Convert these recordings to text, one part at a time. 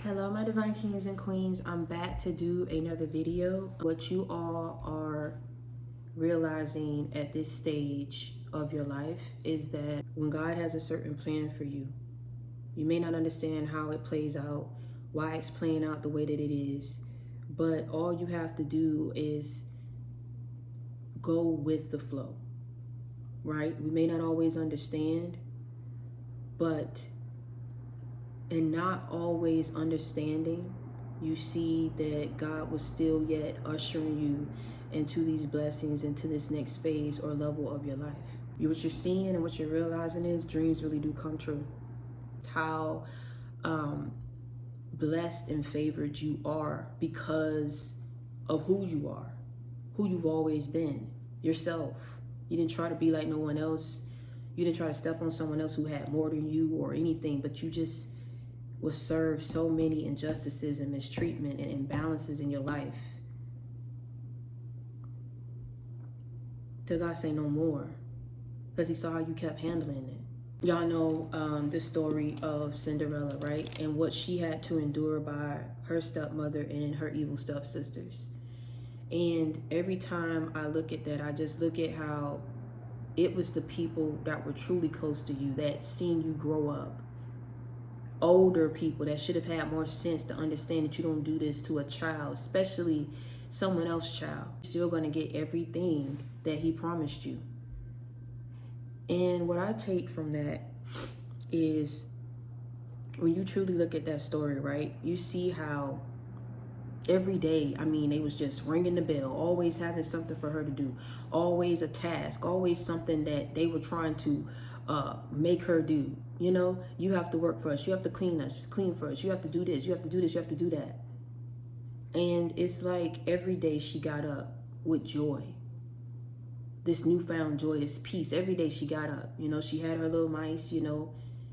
Hello, my divine kings and queens. I'm back to do another video. What you all are realizing at this stage of your life is that when God has a certain plan for you, you may not understand how it plays out, why it's playing out the way that it is, but all you have to do is go with the flow, right? We may not always understand, but in not always understanding, you see that God was still yet ushering you into these blessings, into this next phase or level of your life. What you're seeing and what you're realizing is dreams really do come true. It's how blessed and favored you are because of who you are, who you've always been, yourself. You didn't try to be like no one else. You didn't try to step on someone else who had more than you or anything, but you just was served so many injustices and mistreatment and imbalances in your life. Till God say no more, because he saw how you kept handling it. Y'all know the story of Cinderella, right? And what she had to endure by her stepmother and her evil stepsisters. And every time I look at that, I just look at how it was the people that were truly close to you that seen you grow up. Older people that should have had more sense to understand that you don't do this to a child, especially someone else's child. You're still going to get everything that he promised you. And what I take from that is when you truly look at that story, right? You see how every day, they was just ringing the bell, always having something for her to do, always a task, always something that they were trying to make her do. You know, you have to work for us, you have to clean for us, you have to do this, you have to do this, you have to do that. And it's like every day she got up with joy, this newfound joy, this peace. Every day she got up, she had her little mice,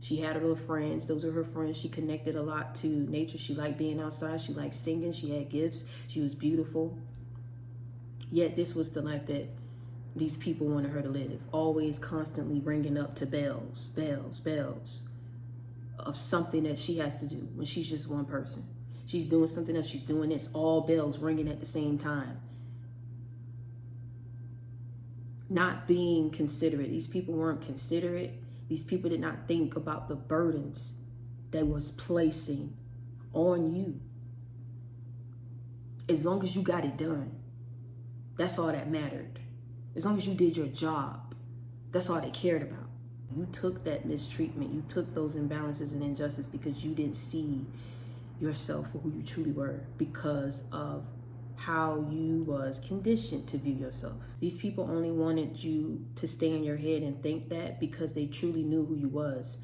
she had her little friends. Those are her friends. She connected a lot to nature. She liked being outside. She liked singing. She had gifts. She was beautiful. Yet this was the life that these people wanted her to live. Always constantly ringing up to bells of something that she has to do when she's just one person. She's doing something else. She's doing this. All bells ringing at the same time. Not being considerate. These people weren't considerate. These people did not think about the burdens that was placing on you. As long as you got it done, that's all that mattered. As long as you did your job, that's all they cared about. You took that mistreatment, you took those imbalances and injustice because you didn't see yourself for who you truly were because of how you was conditioned to view yourself. These people only wanted you to stay in your head and think that because they truly knew who you was.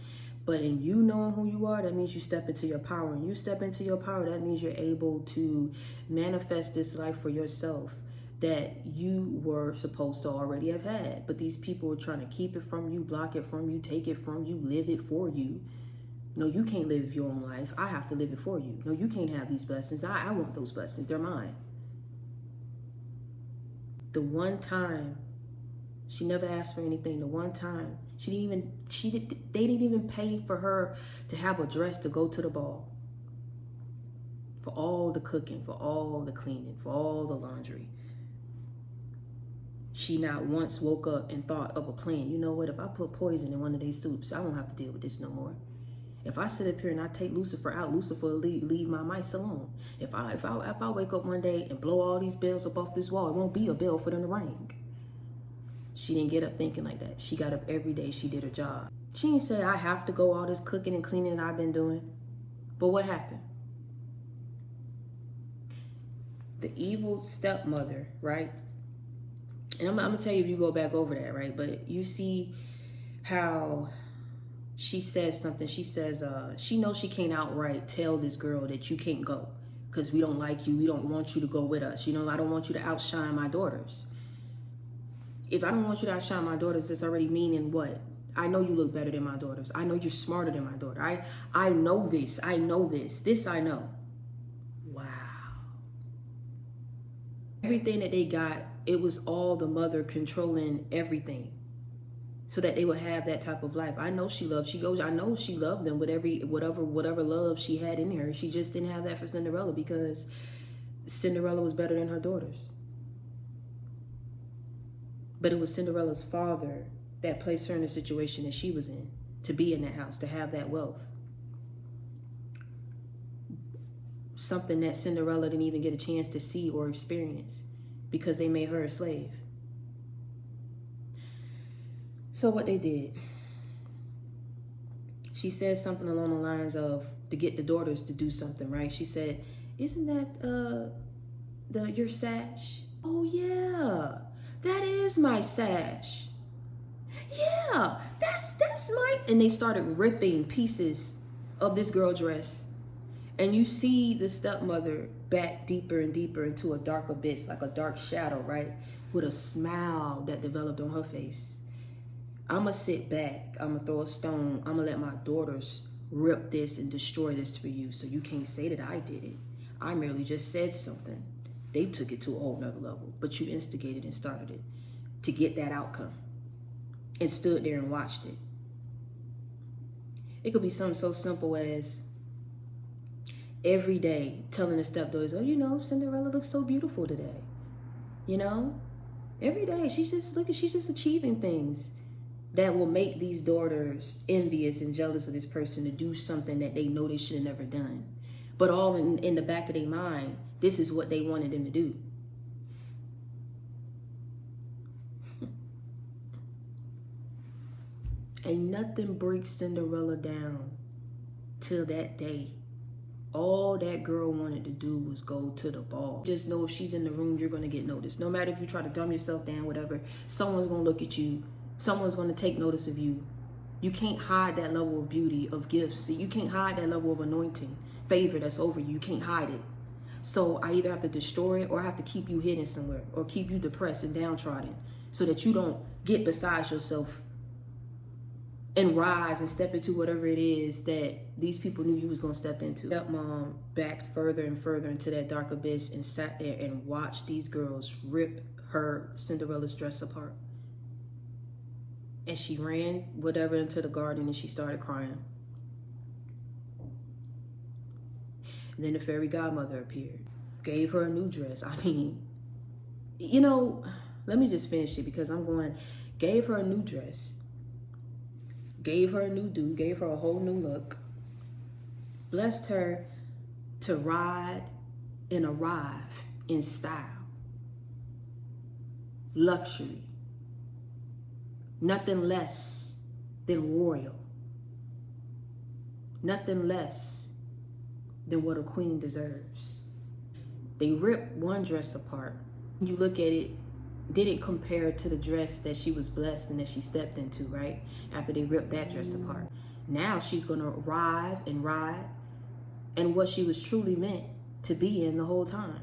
But in you knowing who you are, that means you step into your power. And you step into your power, that means you're able to manifest this life for yourself that you were supposed to already have had. But these people were trying to keep it from you, block it from you, take it from you, live it for you. No, you can't live your own life. I have to live it for you. No, you can't have these blessings. I want those blessings. They're mine. The one time she never asked for anything, the one time they didn't even pay for her to have a dress to go to the ball. For all the cooking, for all the cleaning, for all the laundry. She not once woke up and thought of a plan. You know what? If I put poison in one of these soups, I won't have to deal with this no more. If I sit up here and I take Lucifer out, Lucifer will leave my mice alone. If I wake up one day and blow all these bells up off this wall, it won't be a bell for them to ring. She didn't get up thinking like that. She got up every day. She did her job. She didn't say, I have to go all this cooking and cleaning that I've been doing. But what happened? The evil stepmother, right? And I'm going to tell you if you go back over that, right? But you see how she says something. She says, she knows she can't outright tell this girl that you can't go because we don't like you. We don't want you to go with us. I don't want you to outshine my daughters. If I don't want you to outshine my daughters, it's already meaning what? I know you look better than my daughters. I know you're smarter than my daughter. I know this. I know this. This I know. Wow. Everything that they got, it was all the mother controlling everything. so that they would have that type of life. I know she loved, I know she loved them with whatever love she had in her. She just didn't have that for Cinderella because Cinderella was better than her daughters. But it was Cinderella's father that placed her in the situation that she was in, to be in that house, to have that wealth. Something that Cinderella didn't even get a chance to see or experience because they made her a slave. So what they did, she said something along the lines of to get the daughters to do something, right? She said, "Isn't that your sash?" "Oh yeah, that is my sash." "Yeah, that's my," and they started ripping pieces of this girl dress. And you see the stepmother back deeper and deeper into a dark abyss, like a dark shadow, right? With a smile that developed on her face. I'm going to sit back. I'm going to throw a stone. I'm going to let my daughters rip this and destroy this for you. So you can't say that I did it. I merely just said something. They took it to a whole nother level. But you instigated and started it to get that outcome. And stood there and watched it. It could be something so simple as every day telling the stepdaughters, "Oh, you know, Cinderella looks so beautiful today." You know, every day she's just achieving things that will make these daughters envious and jealous of this person to do something that they know they should have never done. But all in the back of their mind, this is what they wanted them to do. Ain't nothing breaks Cinderella down till that day. All that girl wanted to do was go to the ball. Just know if she's in the room, you're going to get noticed. No matter if you try to dumb yourself down, whatever, someone's going to look at you. Someone's going to take notice of you. You can't hide that level of beauty, of gifts. You can't hide that level of anointing, favor that's over you. You can't hide it. So I either have to destroy it or I have to keep you hidden somewhere or keep you depressed and downtrodden so that you don't get beside yourself and rise and step into whatever it is that these people knew you was going to step into. Stepmom backed further and further into that dark abyss and sat there and watched these girls rip her Cinderella's dress apart. And she ran whatever into the garden and she started crying. And then the fairy godmother appeared, gave her a new dress. I mean, you know, let me just finish it because gave her a new dress. Gave her a new do, gave her a whole new look, blessed her to ride and arrive in style, luxury, nothing less than royal, nothing less than what a queen deserves. They ripped one dress apart. You look at it, didn't compare to the dress that she was blessed and that she stepped into, right? After they ripped that dress apart. Now she's going to arrive and ride and what she was truly meant to be in the whole time.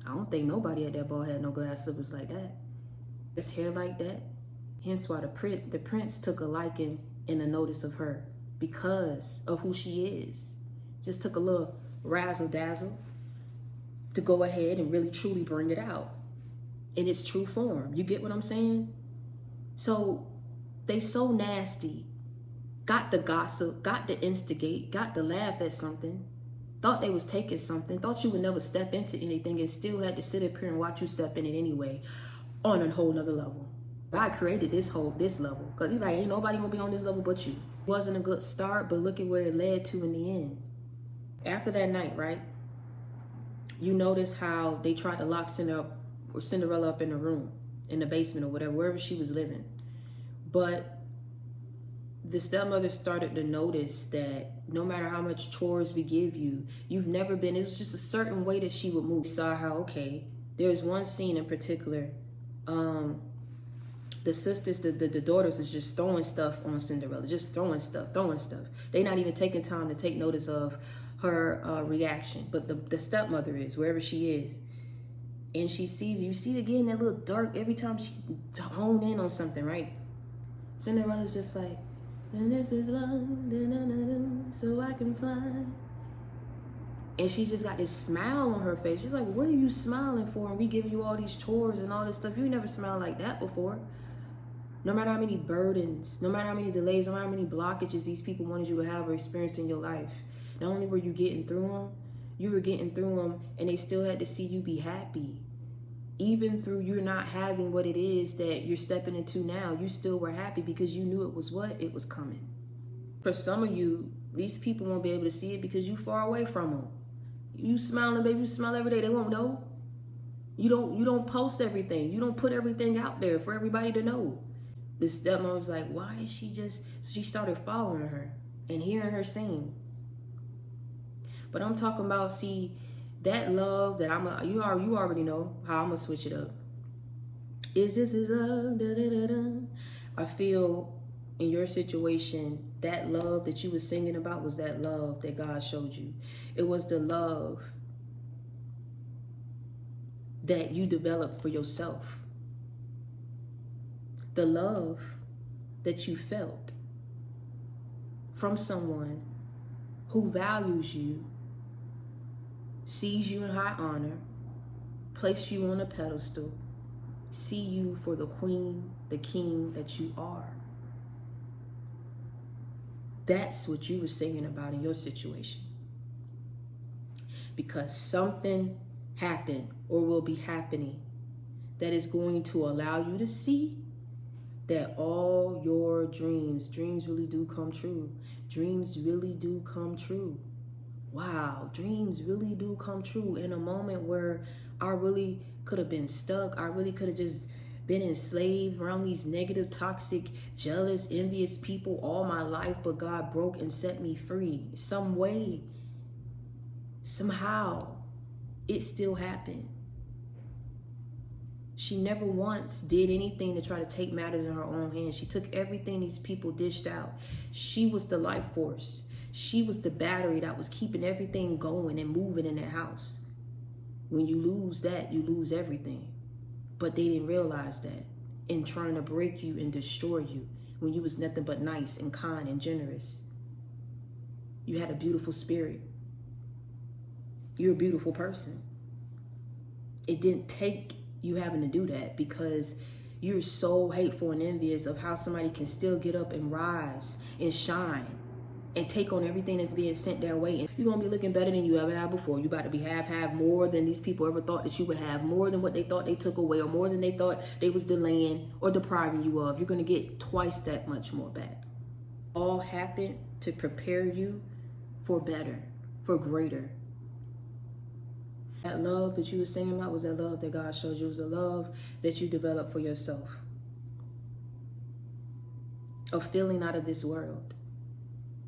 I don't think nobody at that ball had no glass slippers like that. This hair like that. Hence why the prince took a liking and a notice of her because of who she is. Just took a little razzle dazzle to go ahead and really truly bring it out in its true form. You get what I'm saying? So they so nasty, got the gossip, got the instigate, got the laugh at something, thought they was taking something, thought you would never step into anything and still had to sit up here and watch you step in it anyway on a whole nother level. God created this level because he's like, ain't nobody gonna be on this level but you. It wasn't a good start, but look at where it led to in the end. After that night, right? You notice how they tried to lock Cinderella up in the room, in the basement or whatever, wherever she was living. But the stepmother started to notice that no matter how much chores we give you, you've never been, it was just a certain way that she would move. We saw how, okay, there's one scene in particular, the sisters, the daughters is just throwing stuff on Cinderella, just throwing stuff. They're not even taking time to take notice of her reaction, but the stepmother is, wherever she is. And she sees, you see again that little dark, every time she hone in on something, right? Cinderella's just like, and this is love, so I can fly. And she just got this smile on her face. She's like, what are you smiling for? And we give you all these chores and all this stuff. You never smiled like that before. No matter how many burdens, no matter how many delays, no matter how many blockages these people wanted you to have or experience in your life, not only were you getting through them, you were getting through them, and they still had to see you be happy. Even through you not having what it is that you're stepping into now, you still were happy because you knew it was what? It was coming. For some of you, these people won't be able to see it because you're far away from them. You smiling, baby, you smile every day, they won't know. You don't post everything. You don't put everything out there for everybody to know. The stepmother was like, why is she just... So she started following her and hearing her sing. But I'm talking about, see, that love that you already know how I'm gonna switch it up. Is love? Da, da, da, da. I feel in your situation, that love that you were singing about was that love that God showed you. It was the love that you developed for yourself. The love that you felt from someone who values you, sees you in high honor, place you on a pedestal, see you for the queen, the king that you are. That's what you were singing about in your situation. Because something happened or will be happening that is going to allow you to see that all your dreams really do come true. Dreams really do come true. Wow, dreams really do come true in a moment where I really could have been stuck. I really could have just been enslaved around these negative, toxic, jealous, envious people all my life, but God broke and set me free. Some way, somehow, it still happened. She never once did anything to try to take matters in her own hands. She took everything these people dished out. She was the life force. She was the battery that was keeping everything going and moving in that house. When you lose that, you lose everything. But they didn't realize that in trying to break you and destroy you when you was nothing but nice and kind and generous. You had a beautiful spirit. You're a beautiful person. It didn't take you having to do that because you're so hateful and envious of how somebody can still get up and rise and shine and take on everything that's being sent their way. And you're going to be looking better than you ever have before. You're about to be have more than these people ever thought that you would have, more than what they thought they took away, or more than they thought they was delaying or depriving you of. You're going to get twice that much more back. All happened to prepare you for better, for greater. That love that you were singing about was that love that God showed you. It was a love that you developed for yourself. A feeling out of this world.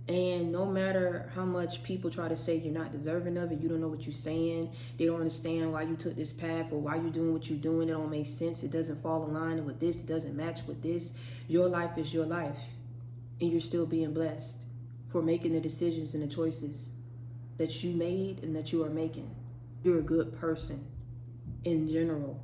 And no matter how much people try to say you're not deserving of it, you don't know what you're saying, they don't understand why you took this path or why you're doing what you're doing, it don't make sense, it doesn't fall in line with this, it doesn't match with this. Your life is your life. And you're still being blessed for making the decisions and the choices that you made and that you are making. You're a good person in general.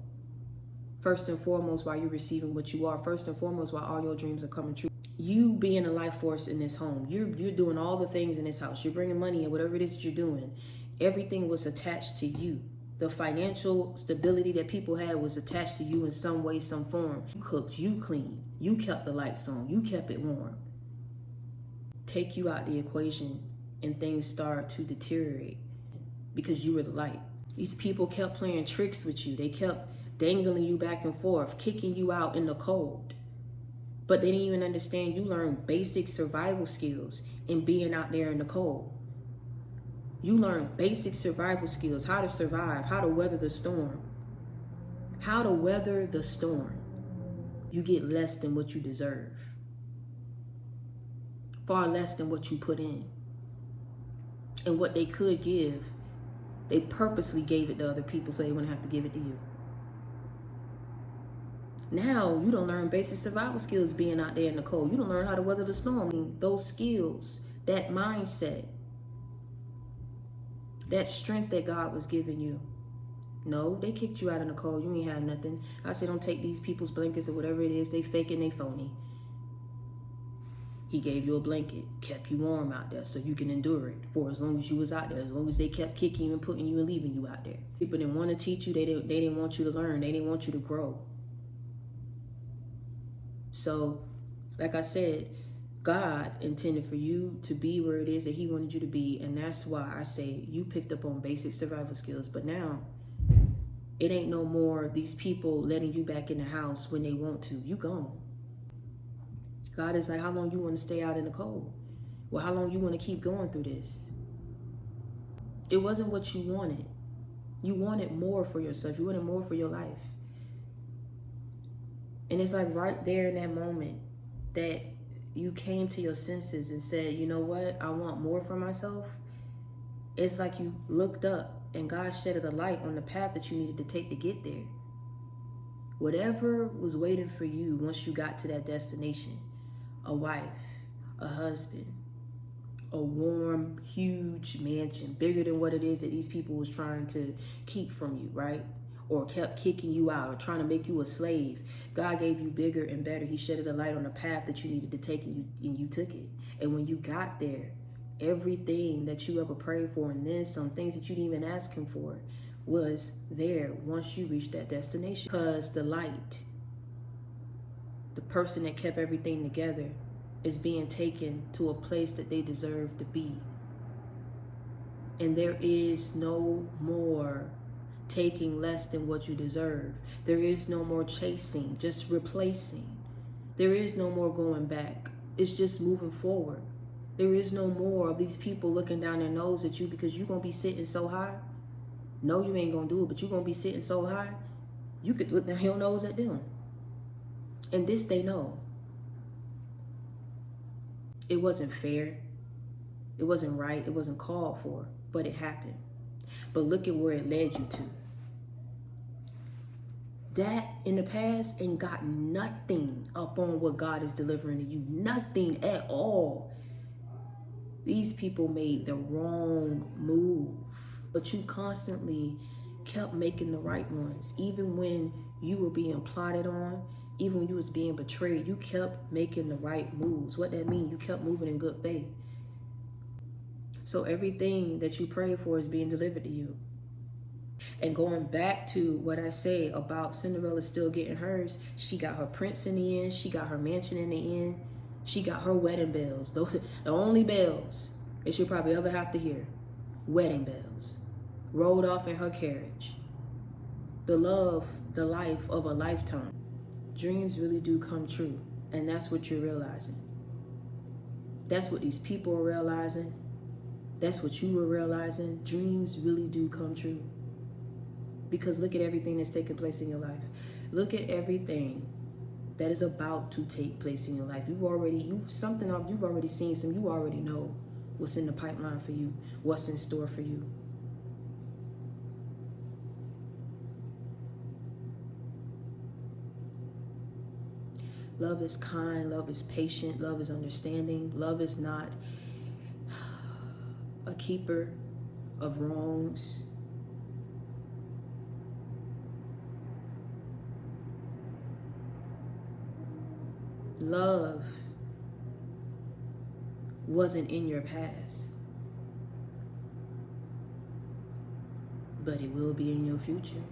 First and foremost, while you're receiving what you are. First and foremost, while all your dreams are coming true. You being a life force in this home. You're doing all the things in this house. You're bringing money in, whatever it is that you're doing. Everything was attached to you. The financial stability that people had was attached to you in some way, some form. You cooked, you cleaned, you kept the lights on, you kept it warm. Take you out the equation and things start to deteriorate because you were the light. These people kept playing tricks with you. They kept dangling you back and forth, kicking you out in the cold. But they didn't even understand you learned basic survival skills in being out there in the cold. You learned basic survival skills, how to survive, how to weather the storm. How to weather the storm. You get less than what you deserve. Far less than what you put in. And what they could give, they purposely gave it to other people so they wouldn't have to give it to you. Now, you don't learn basic survival skills being out there in the cold. You don't learn how to weather the storm. I mean, those skills, that mindset, that strength that God was giving you. No, they kicked you out in the cold. You ain't had nothing. I said, don't take these people's blankets or whatever it is. They fake and they phony. He gave you a blanket, kept you warm out there so you can endure it for as long as you was out there, as long as they kept kicking you and putting you and leaving you out there. People didn't want to teach you. They didn't want you to learn. They didn't want you to grow. So, like I said, God intended for you to be where it is that he wanted you to be. And that's why I say you picked up on basic survival skills. But now, it ain't no more these people letting you back in the house when they want to. You gone. God is like, how long you want to stay out in the cold? Well, how long you want to keep going through this? It wasn't what you wanted. You wanted more for yourself. You wanted more for your life. And it's like right there in that moment that you came to your senses and said, you know what? I want more for myself. It's like you looked up and God shedded a light on the path that you needed to take to get there. Whatever was waiting for you once you got to that destination, a wife, a husband, a warm, huge mansion, bigger than what it is that these people was trying to keep from you, right? Or kept kicking you out or trying to make you a slave. God gave you bigger and better. He shedded a light on the path that you needed to take, and you took it. And when you got there, everything that you ever prayed for, and then some things that you didn't even ask him for, was there once you reached that destination. Because the light, the person that kept everything together, is being taken to a place that they deserve to be. And there is no more taking less than what you deserve. There is no more chasing, just replacing. There is no more going back. It's just moving forward. There is no more of these people looking down their nose at you because you're going to be sitting so high. No, you ain't going to do it, but you're going to be sitting so high, you could look down your nose at them. And this they know. It wasn't fair. It wasn't right. It wasn't called for, but it happened. But look at where it led you to. That in the past ain't got nothing up on what God is delivering to you. Nothing at all. These people made the wrong move, but you constantly kept making the right ones. Even when you were being plotted on, even when you was being betrayed, you kept making the right moves. What that means, you kept moving in good faith. So everything that you prayed for is being delivered to you. And going back to what I say about Cinderella still getting hers, she got her prince in the end. She got her mansion in the end. She got her wedding bells. Those are the only bells that she'll probably ever have to hear. Wedding bells. Rolled off in her carriage. The love, the life of a lifetime. Dreams really do come true. And that's what you're realizing. That's what these people are realizing. That's what you were realizing. Dreams really do come true. Because look at everything that's taking place in your life. Look at everything that is about to take place in your life. You've already seen some, you already know what's in the pipeline for you, what's in store for you. Love is kind, love is patient, love is understanding. Love is not a keeper of wrongs. Love wasn't in your past, but it will be in your future.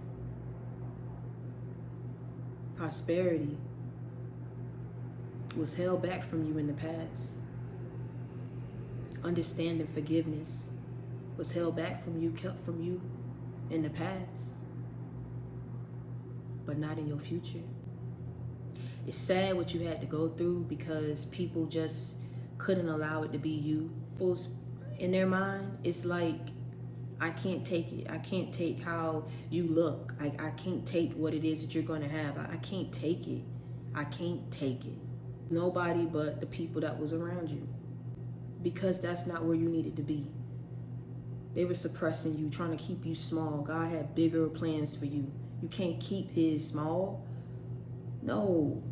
Prosperity was held back from you in the past. Understanding forgiveness was held back from you, kept from you in the past, but not in your future. It's sad what you had to go through because people just couldn't allow it to be you. In their mind, it's like, I can't take it. I can't take how you look. I can't take what it is that you're going to have. I can't take it. I can't take it. Nobody but the people that was around you. Because that's not where you needed to be. They were suppressing you, trying to keep you small. God had bigger plans for you. You can't keep his small. No.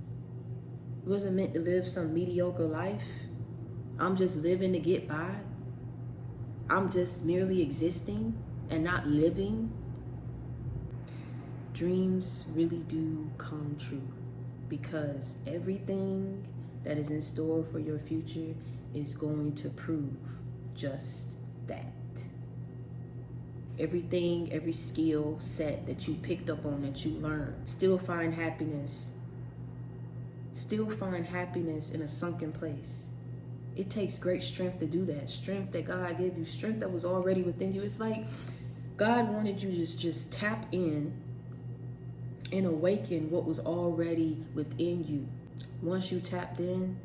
It wasn't meant to live some mediocre life. I'm just living to get by. I'm just merely existing and not living. Dreams really do come true because everything that is in store for your future is going to prove just that. Everything, every skill set that you picked up on, that you learned, still find happiness. still find happiness in a sunken place. It takes great strength to do that. Strength that God gave you, strength that was already within you. It's like God wanted you to just tap in and awaken what was already within you. Once you tapped in,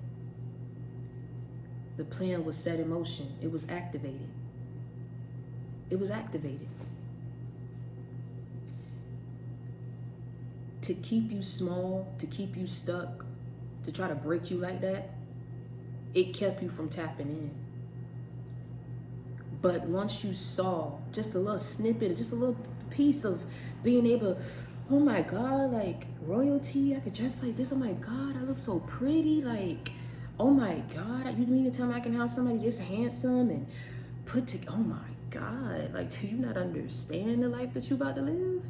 the plan was set in motion. It was activated. It was activated. To keep you small, to keep you stuck, to try to break you like that, it kept you from tapping in. But once you saw just a little snippet, just a little piece of being able, oh my God, like royalty, I could dress like this, oh my God, I look so pretty, like, oh my God, you mean to tell me I can have somebody this handsome and put together, oh my God, like, do you not understand the life that you about to live?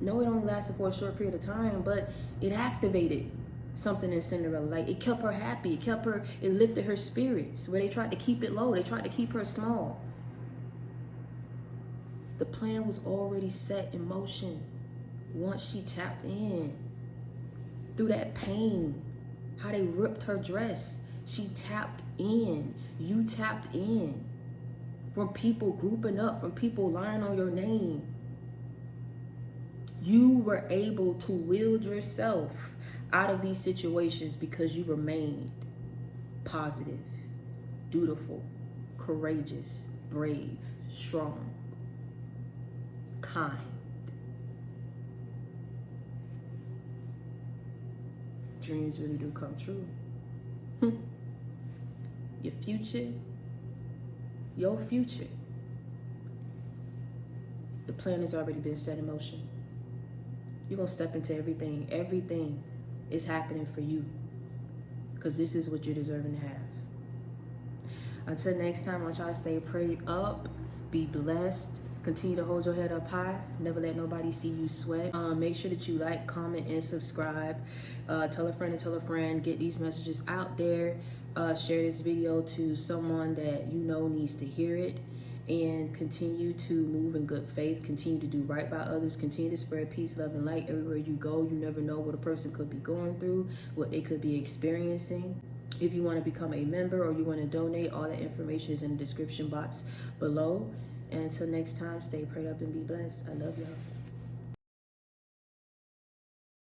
No, it only lasted for a short period of time, but it activated something in Cinderella. Like, it kept her happy. It lifted her spirits. Where they tried to keep it low, they tried to keep her small. The plan was already set in motion once she tapped in. Through that pain, how they ripped her dress, she tapped in. You tapped in. From people grouping up, from people lying on your name. You were able to wield yourself out of these situations because you remained positive, dutiful, courageous, brave, strong, kind. Dreams really do come true. Your future, the plan has already been set in motion. You're going to step into everything. Everything is happening for you because this is what you're deserving to have. Until next time, I want y'all to stay prayed up, be blessed, continue to hold your head up high, never let nobody see you sweat. Make sure that you like, comment, and subscribe. Tell a friend and tell a friend. Get these messages out there. Share this video to someone that you know needs to hear it. And continue to move in good faith, continue to do right by others, continue to spread peace, love, and light everywhere you go. You never know what a person could be going through, what they could be experiencing. If you want to become a member or you want to donate, all that information is in the description box below. And until next time, stay prayed up and be blessed. I love y'all.